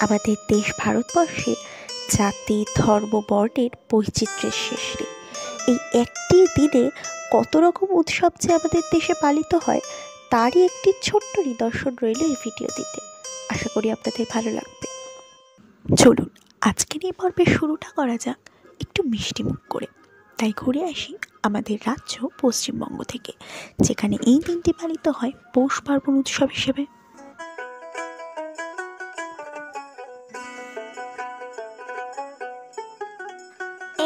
আমাদের দেশ ভারতবর্ষে জাতি ধর্ম বর্ণের বৈচিত্র্যের শেষ নেই। এই একটি দিনে কত রকম উৎসব যে আমাদের দেশে পালিত হয় তারই একটি ছোট্ট নিদর্শন রইল এই ভিডিওটিতে। আশা করি আপনাদের ভালো লাগবে। চলুন আজকের এই পর্বের শুরুটা করা যাক একটু মিষ্টি মুখ করে। তাই ঘুরে আসি আমাদের রাজ্য পশ্চিমবঙ্গ থেকে, যেখানে এই দিনটি পালিত হয় পৌষ পার্বণ উৎসব হিসেবে।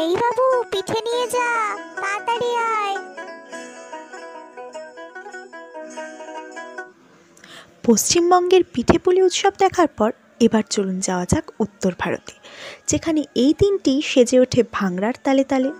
এই বাবু, পিঠে নিয়ে যা, তাড়াতাড়ি আয়। পশ্চিমবঙ্গের পিঠেপুলি উৎসব দেখার পর এবার চলুন যাওয়া যাক উত্তর ভারতে, যেখানে এই দিনটি সেজে ওঠে ভাংড়ার তালে তালে।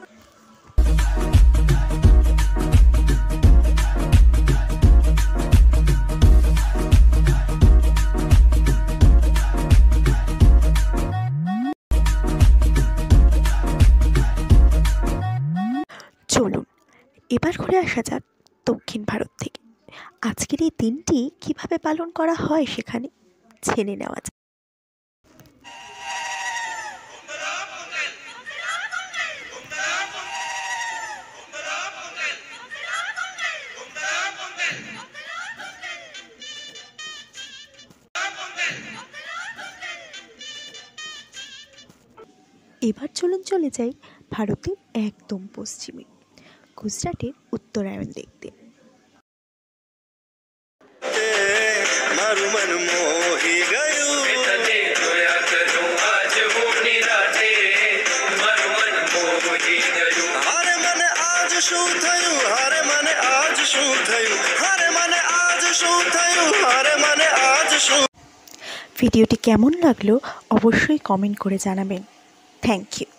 চলুন এবার ঘুরে আসা যাক দক্ষিণ ভারত থেকে। আজকের এই দিনটি কিভাবে পালন করা হয় সেখানে জেনে নেওয়া যাক। এবার চলুন চলে যাই ভারতের একদম পশ্চিমে, গুজরাটের উত্তরায়ণ দেখতে। ভিডিওটি কেমন লাগলো অবশ্যই কমেন্ট করে জানাবেন। Thank you.